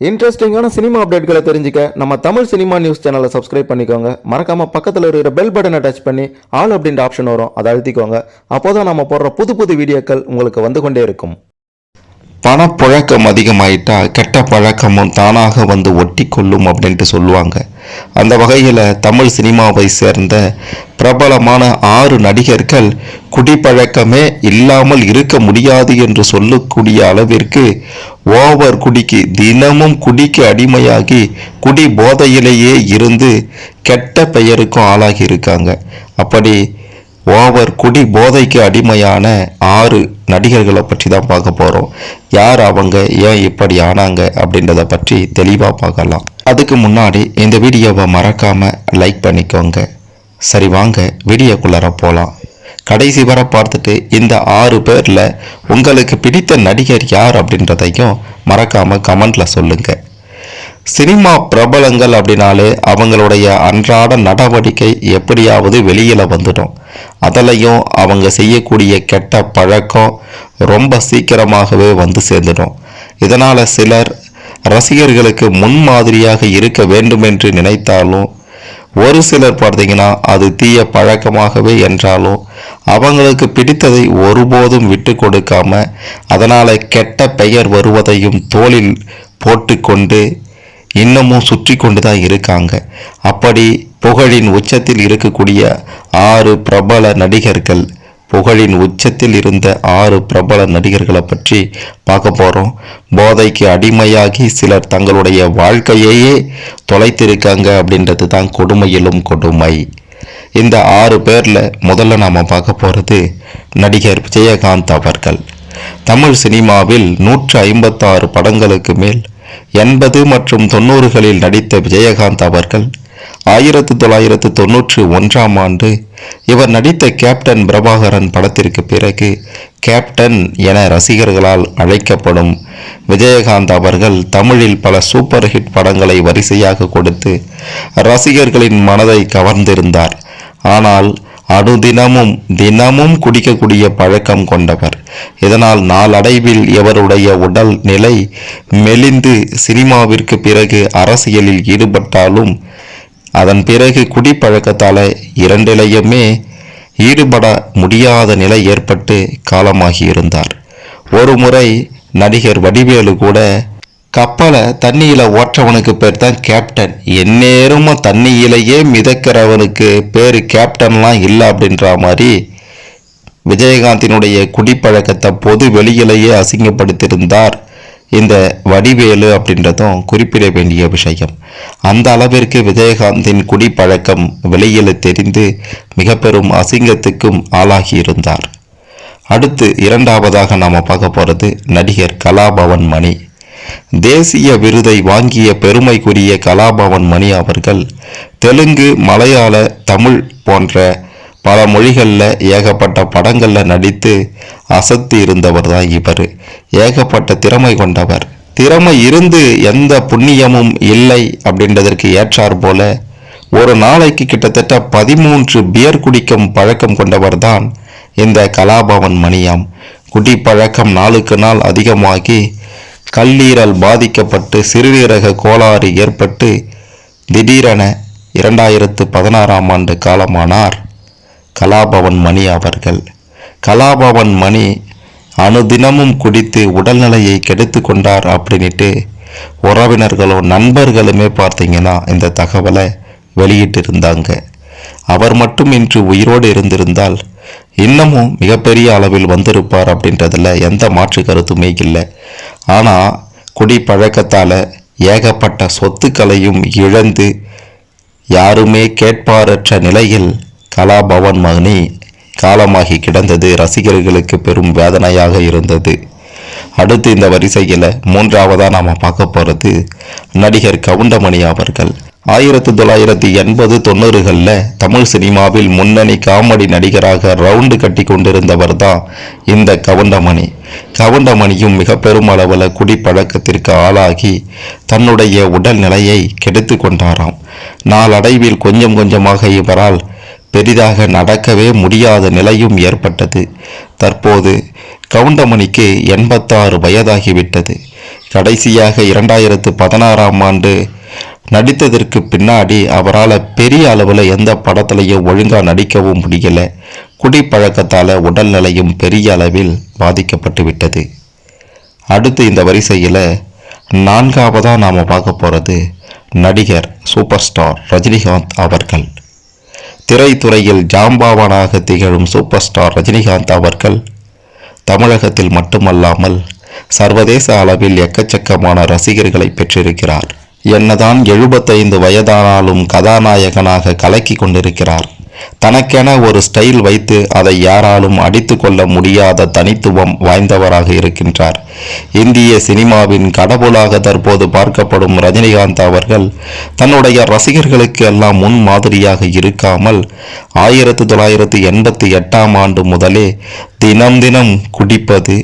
இன்ட்ரெஸ்டிங்கான சினிமா அப்டேட்களை தெரிஞ்சுக்க நம்ம தமிழ் சினிமா நியூஸ் சேனலை சப்ஸ்கிரைப் பண்ணிக்கோங்க. மறக்காம பக்கத்தில் இருக்கிற பெல் பட்டனை டச் பண்ணி ஆல் அப்படின்ற ஆப்ஷன் வரும், அதை அழுத்திக்கோங்க. அப்போதான் நம்ம போடுற புது வீடியோக்கள் உங்களுக்கு வந்து கொண்டே இருக்கும். பணப்புழக்கம் அதிகமாயிட்டா கெட்ட பழக்கமும் தானாக வந்து ஒட்டி கொள்ளும் அப்படின்ட்டு சொல்லுவாங்க. அந்த வகையில் தமிழ் சினிமாவை சேர்ந்த பிரபலமான 6 நடிகர்கள் குடிப்பழக்கமே இல்லாமல் இருக்க முடியாது என்று சொல்லக்கூடிய அளவிற்கு ஓவர் குடிக்கு தினமும் குடிக்கு அடிமையாகி குடி போதையிலேயே இருந்து கெட்ட பெயருக்கும் ஆளாகி இருக்காங்க. அப்படி ஓவர் குடி போதைக்கு அடிமையான 6 நடிகர்களை பற்றி தான் பார்க்க போகிறோம். யார் அவங்க, ஏன் இப்படி ஆனாங்க அப்படின்றத பற்றி தெளிவாக பார்க்கலாம். அதுக்கு முன்னாடி இந்த வீடியோவை மறக்காம லைக் பண்ணிக்கோங்க. சரி, வாங்க வீடியோக்குள்ளார போகலாம். கடைசி வரை பார்த்துட்டு இந்த 6 பேரில் உங்களுக்கு பிடித்த நடிகர் யார் அப்படின்றதையும் மறக்காம கமெண்ட்ல சொல்லுங்க. சினிமா பிரபலங்கள் அப்படின்னாலே அவங்களுடைய அன்றாட நடவடிக்கை எப்படியாவது வெளியில் வந்துடும். அதிலையும் அவங்க செய்யக்கூடிய கெட்ட பழக்கம் ரொம்ப சீக்கிரமாகவே வந்து சேர்ந்துடும். இதனால் சிலர் ரசிகர்களுக்கு முன்மாதிரியாக இருக்க வேண்டும் என்று நினைத்தாலும், ஒரு சிலர் பார்த்தீங்கன்னா அது தீய பழக்கமாகவே என்றாலும் அவங்களுக்கு பிடித்ததை ஒருபோதும் விட்டு கொடுக்காம அதனால் கெட்ட பெயர் வருவதையும் தோளில் போட்டுக்கொண்டு இன்னமும் சுற்றி கொண்டு தான் இருக்காங்க. அப்படி புகழின் உச்சத்தில் இருக்கக்கூடிய 6 பிரபல நடிகர்கள், புகழின் உச்சத்தில் இருந்த 6 பிரபல நடிகர்களை பற்றி பார்க்க போகிறோம். போதைக்கு அடிமையாகி சிலர் தங்களுடைய வாழ்க்கையையே தொலைத்திருக்காங்க அப்படின்றது தான் கொடுமையிலும் கொடுமை. இந்த 6 பேரில் முதல்ல நாம் பார்க்க போகிறது நடிகர் விஜயகாந்த் அவர்கள். தமிழ் சினிமாவில் 156 படங்களுக்கு மேல் 80 மற்றும் 90களில் நடித்த விஜயகாந்த் அவர்கள் 1991ஆம் ஆண்டு இவர் நடித்த கேப்டன் பிரபாகரன் படத்திற்கு பிறகு கேப்டன் என ரசிகர்களால் அழைக்கப்படும் விஜயகாந்த் அவர்கள் தமிழில் பல சூப்பர் ஹிட் படங்களை வரிசையாக கொடுத்து ரசிகர்களின் மனதை கவர்ந்திருந்தார். ஆனால் தினமும் குடிக்கக்கூடிய பழக்கம் கொண்டவர். இதனால் நாளடைவில் இவருடைய உடல் நிலை மெலிந்து சினிமாவிற்கு பிறகு அரசியலில் ஈடுபட்டாலும் அதன் பிறகு குடிப்பழக்கத்தால் இரண்டிலையுமே ஈடுபட முடியாத நிலை ஏற்பட்டு காலமாகியிருந்தார். ஒரு முறை நடிகர் வடிவேலு கூட கப்பலை தண்ணியில ஓட்டுறவனுக்கு பேர் தான் கேப்டன், எந்நேரமும் தண்ணியிலேயே மிதக்கிறவனுக்கு பேர் கேப்டன்லாம் இல்லை அப்படின்ற மாதிரி விஜயகாந்தினுடைய குடிப்பழக்கத்தை பொது வெளியிலேயே அசிங்கப்படுத்தியிருந்தார் இந்த வடிவேலு அப்படின்றதும் குறிப்பிட வேண்டிய விஷயம். அந்த அளவிற்கு விஜயகாந்தின் குடிப்பழக்கம் வெளியில் தெரிந்து மிக பெரும் அசிங்கத்துக்கும் ஆளாகியிருந்தார். அடுத்து இரண்டாவதாக நாம் பார்க்க போகிறது நடிகர் கலாபவன் மணி. தேசிய விருதை வாங்கிய பெருமைக்குரிய கலாபவன் மணி அவர்கள் தெலுங்கு, மலையாள, தமிழ் போன்ற பல மொழிகளில் ஏகப்பட்ட படங்களில் நடித்து அசத்தி இருந்தவர் தான் இவர். ஏகப்பட்ட திறமை கொண்டவர். திறமை இருந்து எந்த புண்ணியமும் இல்லை அப்படின்றதற்கு ஏற்றார் போல ஒரு நாளைக்கு கிட்டத்தட்ட 13 பியர் குடிக்கும் பழக்கம் கொண்டவர் தான் இந்த கலாபவன் மணியாம். குடிப்பழக்கம் நாளுக்கு நாள் அதிகமாகி கல்லீரல் பாதிக்கப்பட்டு சிறுநீரக கோளாறு ஏற்பட்டு திடீரென 2016ஆம் ஆண்டு காலமானார் கலாபவன் மணி அவர்கள். கலாபவன் மணி அனுதினமும் குடித்து உடல்நிலையை கெடுத்து கொண்டார் அப்படின்ட்டு உறவினர்களும் நண்பர்களுமே பார்த்தீங்கன்னா இந்த தகவலை வெளியிட்டிருந்தாங்க. அவர் மட்டும் இன்று உயிரோடு இருந்திருந்தால் இன்னமும் மிகப்பெரிய அளவில் வந்திருப்பார் அப்படின்றதுல எந்த மாற்று கருத்துமே இல்லை. ஆனால் குடிப்பழக்கத்தால் ஏகப்பட்ட சொத்துக்களையும் இழந்து யாருமே கேட்பாரற்ற நிலையில் கலாபவன் மணி காலமாகி கிடந்தது ரசிகர்களுக்கு பெரும் வேதனையாக இருந்தது. அடுத்து இந்த வரிசையில் மூன்றாவதாக நாம் பார்க்க போகிறது நடிகர் கவுண்டமணி அவர்கள். 1980-90களில் தமிழ் சினிமாவில் முன்னணி காமெடி நடிகராக ரவுண்டு கட்டி கொண்டிருந்தவர் தான் இந்த கவுண்டமணி. கவுண்டமணியும் மிக பெரும் அளவில் குடிப்பழக்கத்திற்கு ஆளாகி தன்னுடைய உடல் நிலையை கெடுத்து கொண்டாராம். நாளடைவில் கொஞ்சம் கொஞ்சமாக இவரால் பெரிதாக நடக்கவே முடியாத நிலையும் ஏற்பட்டது. தற்போது கவுண்டமணிக்கு 86 வயதாகிவிட்டது. கடைசியாக 2016ஆம் ஆண்டு நடித்ததற்கு பின்னாடி அவரால் பெரிய அளவில் எந்த படத்துலையும் ஒழுங்காக நடிக்கவும் முடியல. குடிப்பழக்கத்தால் உடல்நிலையும் பெரிய அளவில் பாதிக்கப்பட்டு விட்டது. அடுத்து இந்த வரிசையில் 4ஆவதாக நாம் பார்க்க போகிறது நடிகர் சூப்பர் ஸ்டார் ரஜினிகாந்த் அவர்கள். திரைத்துறையில் ஜாம்பவானாக திகழும் சூப்பர் ஸ்டார் ரஜினிகாந்த் அவர்கள் தமிழகத்தில் மட்டுமல்லாமல் சர்வதேச அளவில் எக்கச்சக்கமான ரசிகர்களை பெற்றிருக்கிறார். என்னதான் 75 வயதானாலும் கதாநாயகனாக கலக்கி கொண்டிருக்கிறார். தனக்கென ஒரு ஸ்டைல் வைத்து அதை யாராலும் அடித்து கொள்ள முடியாத தனித்துவம் வாய்ந்தவராக இருக்கின்றார். இந்திய சினிமாவின் கடவுளாக தற்போது பார்க்கப்படும் ரஜினிகாந்த் அவர்கள் தன்னுடைய ரசிகர்களுக்கு எல்லாம் முன் மாதிரியாக இருக்காமல் 1988ஆம் ஆண்டு முதலே தினம் தினம் குடிப்பது,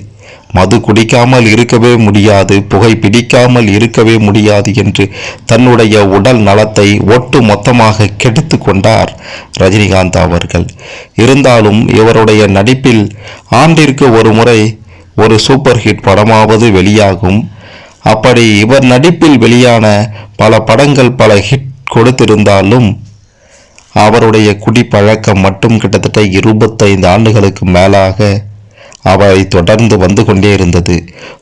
மது குடிக்காமல் இருக்கவே முடியாது, புகை பிடிக்காமல் இருக்கவே முடியாது என்று தன்னுடைய உடல் நலத்தை ஒட்டு மொத்தமாக கெடுத்து கொண்டார் ரஜினிகாந்த் அவர்கள். இருந்தாலும் இவருடைய நடிப்பில் ஆண்டிற்கு ஒரு முறை ஒரு சூப்பர் ஹிட் படமாவது வெளியாகும். அப்படி இவர் நடிப்பில் வெளியான பல படங்கள் பல ஹிட் கொடுத்திருந்தாலும் அவருடைய குடிப்பழக்கம் மட்டும் கிட்டத்தட்ட 25 ஆண்டுகளுக்கு மேலாக அவை தொடர்ந்து வந்து கொண்டே இருந்தது.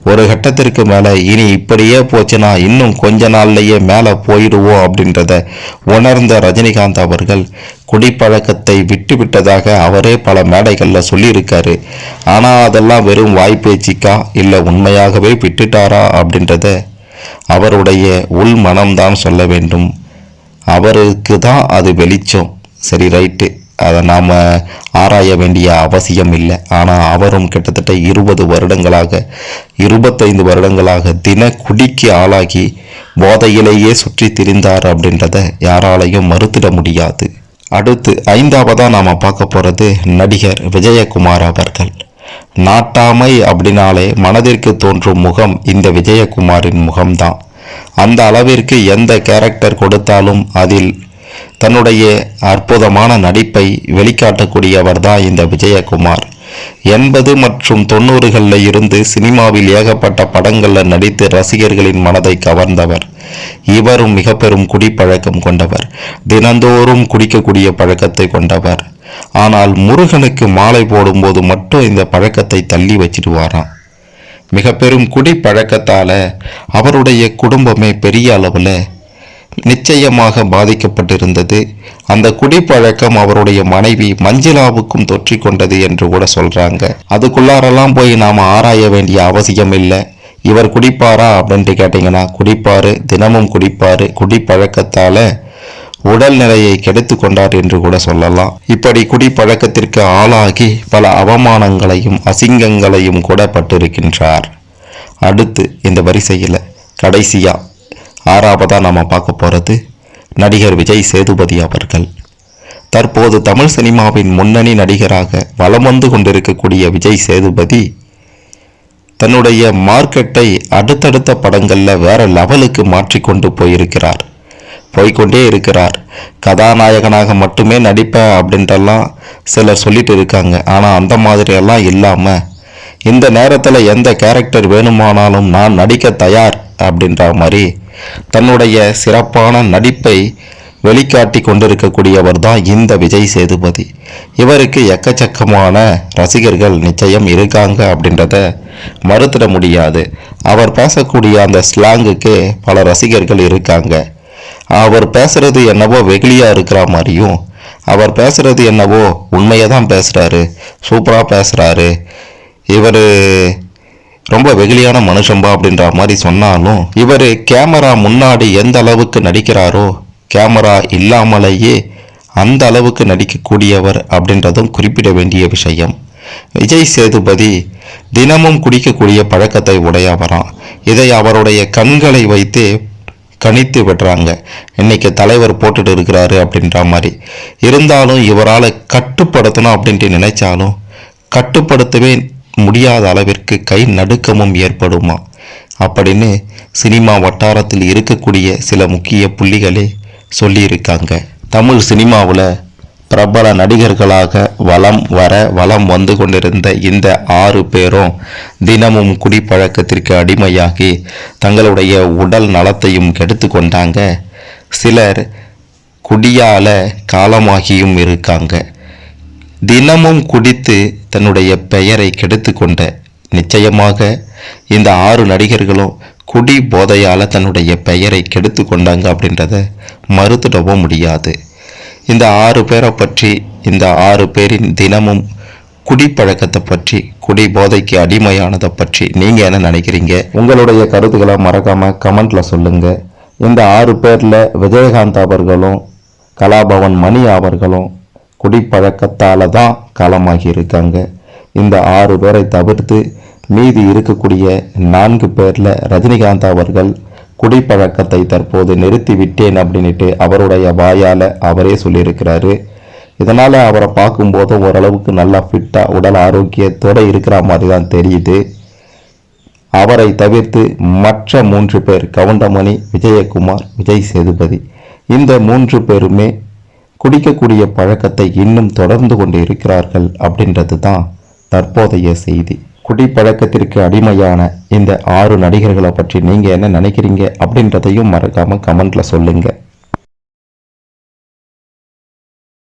ஒரு கட்டத்திற்கு மேலே இனி இப்படியே போச்சுன்னா இன்னும் கொஞ்ச நாள்லேயே மேலே போயிடுவோம் அப்படின்றத உணர்ந்த ரஜினிகாந்த் அவர்கள் குடிப்பழக்கத்தை விட்டுவிட்டதாக அவரே பல மேடைகளில் சொல்லியிருக்காரு. ஆனால் அதெல்லாம் வெறும் வாய்ப்பேச்சிக்கா இல்லை உண்மையாகவே விட்டுட்டாரா அப்படின்றத அவருடைய உள் மனம்தான் சொல்ல வேண்டும். அவருக்கு தான் அது வெளிச்சம். சரி, ரைட்டு, அதை நாம் ஆராய வேண்டிய அவசியம் இல்லை. ஆனால் அவரும் கிட்டத்தட்ட 25 வருடங்களாக தின குடிக்கு ஆளாகி போதையிலேயே சுற்றி திரிந்தார் அப்படின்றத யாராலையும் மறுத்திட முடியாது. அடுத்து 5ஆவதாக நாம் பார்க்க போகிறது நடிகர் விஜயகுமார் அவர்கள். நாட்டாமை அப்படின்னாலே மனதிற்கு தோன்றும் முகம் இந்த விஜயகுமாரின் முகம்தான். அந்த அளவிற்கு எந்த கேரக்டர் கொடுத்தாலும் அதில் தன்னுடைய அற்புதமான நடிப்பை வெளிக்காட்டக்கூடியவர் தான் இந்த விஜயகுமார். 80 மற்றும் 90களில் இருந்து சினிமாவில் ஏகப்பட்ட படங்களில் நடித்து ரசிகர்களின் மனதை கவர்ந்தவர். இவரும் மிக பெரும் குடிப்பழக்கம் கொண்டவர், தினந்தோறும் குடிக்கக்கூடிய பழக்கத்தை கொண்டவர். ஆனால் முருகனுக்கு மாலை போடும்போது மட்டும் இந்த பழக்கத்தை தள்ளி வச்சிடுவாராம். மிக பெரும் குடிப்பழக்கத்தால் அவருடைய குடும்பமே பெரிய அளவில் நிச்சயமாக பாதிக்கப்பட்டிருந்தது. அந்த குடிப்பழக்கம் அவருடைய மனைவி மஞ்சுளாவுக்கும் தொற்றிக்கொண்டது என்று கூட சொல்றாங்க. அதுக்குள்ளாரெல்லாம் போய் நாம் ஆராய வேண்டிய அவசியம் இல்லை. இவர் குடிப்பாரா அப்படின்ட்டு கேட்டிங்கன்னா குடிப்பாரு, தினமும் குடிப்பாரு. குடிப்பழக்கத்தால் உடல்நிலையை கெடுத்து கொண்டார் என்று கூட சொல்லலாம். இப்படி குடிப்பழக்கத்திற்கு ஆளாகி பல அவமானங்களையும் அசிங்கங்களையும் கூட பட்டிருக்கின்றார். அடுத்து இந்த வரிசையில் கடைசியா 6ஆவதாக நாம் பார்க்க போகிறது நடிகர் விஜய் சேதுபதி அவர்கள். தற்போது தமிழ் சினிமாவின் முன்னணி நடிகராக வலம் வந்து கொண்டிருக்கக்கூடிய விஜய் சேதுபதி தன்னுடைய மார்க்கெட்டை அடுத்தடுத்த படங்களில் வேற லெவலுக்கு மாற்றிக்கொண்டு போய்கொண்டே இருக்கிறார். கதாநாயகனாக மட்டுமே நடிப்பேன் அப்படின்றலாம் சிலர் சொல்லிட்டு இருக்காங்க. ஆனால் அந்த மாதிரியெல்லாம் இல்லாமல் இந்த நேரத்தில் எந்த கேரக்டர் வேணுமானாலும் நான் நடிக்க தயார் அப்படின்ற மாதிரி தன்னுடைய சிறப்பான நடிப்பை வெளிக்காட்டி கொண்டிருக்கக்கூடியவர் தான் இந்த விஜய் சேதுபதி. இவருக்கு எக்கச்சக்கமான ரசிகர்கள் நிச்சயம் இருக்காங்க அப்படின்றத மறுத்திட முடியாது. அவர் பேசக்கூடிய அந்த ஸ்லாங்குக்கு பல ரசிகர்கள் இருக்காங்க. அவர் பேசுறது என்னவோ வெகுளியாக இருக்கிற மாதிரியும், அவர் பேசுறது என்னவோ உண்மையை தான் பேசுகிறாரு, சூப்பராக பேசுகிறாரு, இவர் ரொம்ப வெகுளியான மனுஷன்பா அப்படின்ற மாதிரி சொன்னாலும் இவர் கேமரா முன்னாடி எந்த அளவுக்கு நடிக்கிறாரோ கேமரா இல்லாமலேயே அந்த அளவுக்கு நடிக்கக்கூடியவர் அப்படின்றதும் குறிப்பிட வேண்டிய விஷயம். விஜய் சேதுபதி தினமும் குடிக்கக்கூடிய பழக்கத்தை உடையவராம். இதை அவருடைய கண்களை வைத்து கணித்து விடுறாங்க. இன்னைக்கு தலைவர் போட்டுட்டு இருக்கிறாரு அப்படின்ற மாதிரி. இருந்தாலும் இவரால் கட்டுப்படுத்தணும் அப்படின்ட்டு நினைச்சாலும் கட்டுப்படுத்தவே முடியாத அளவிற்கு கை நடுக்கமும் ஏற்படுமா அப்படின்னு சினிமா வட்டாரத்தில் இருக்கக்கூடிய சில முக்கிய புள்ளிகளே சொல்லியிருக்காங்க. தமிழ் சினிமாவில் பிரபல நடிகர்களாக வலம் வந்து கொண்டிருந்த இந்த 6 பேரும் தினமும் குடிப்பழக்கத்திற்கு அடிமையாகி தங்களுடைய உடல் நலத்தையும் கெடுத்து கொண்டாங்க. சிலர் குடியால காலமாகியும் இருக்காங்க. தினமும் குடித்து தன்னுடைய பெயரை கெடுத்து கொண்ட நிச்சயமாக இந்த 6 நடிகர்களும் குடி போதையால் தன்னுடைய பெயரை கெடுத்து கொண்டாங்க அப்படின்றத மறுத்துடவும் முடியாது. இந்த 6 பேரை பற்றி, இந்த 6 பேரின் தினமும் குடிப்பழக்கத்தை பற்றி, குடி போதைக்கு அடிமையானதை பற்றி நீங்கள் என்ன நினைக்கிறீங்க? உங்களுடைய கருத்துக்களை மறக்காமல் கமெண்ட்டில் சொல்லுங்கள். இந்த 6 பேரில் விஜயகாந்த் அவர்களும் கலாபவன் மணி அவர்களும் குடிப்பழக்கத்தால் தான் காலமாகி இருக்காங்க. இந்த 6 பேரை தவிர்த்து மீதி இருக்கக்கூடிய 4 பேரில் ரஜினிகாந்த் அவர்கள் குடிப்பழக்கத்தை தற்போது நிறுத்திவிட்டேன் அப்படின்ட்டு அவருடைய வாயால் அவரே சொல்லியிருக்கிறாரு. இதனால் அவரை பார்க்கும்போது ஓரளவுக்கு நல்லா ஃபிட்டாக உடல் ஆரோக்கியத்தோடு இருக்கிற மாதிரி தான் தெரியுது. அவரை தவிர்த்து மற்ற 3 பேர் கவுண்டமணி, விஜயகுமார், விஜய் சேதுபதி, இந்த 3 பேருமே குடிக்கக்கூடிய பழக்கத்தை இன்னும் தொடர்ந்து கொண்டு இருக்கிறார்கள் அப்படின்றது தான் தற்போதைய செய்தி. குடிப்பழக்கத்திற்கு அடிமையான இந்த 6 நடிகர்களை பற்றி நீங்கள் என்ன நினைக்கிறீங்க அப்படின்றதையும் மறக்காமல் கமெண்ட்டில் சொல்லுங்கள்.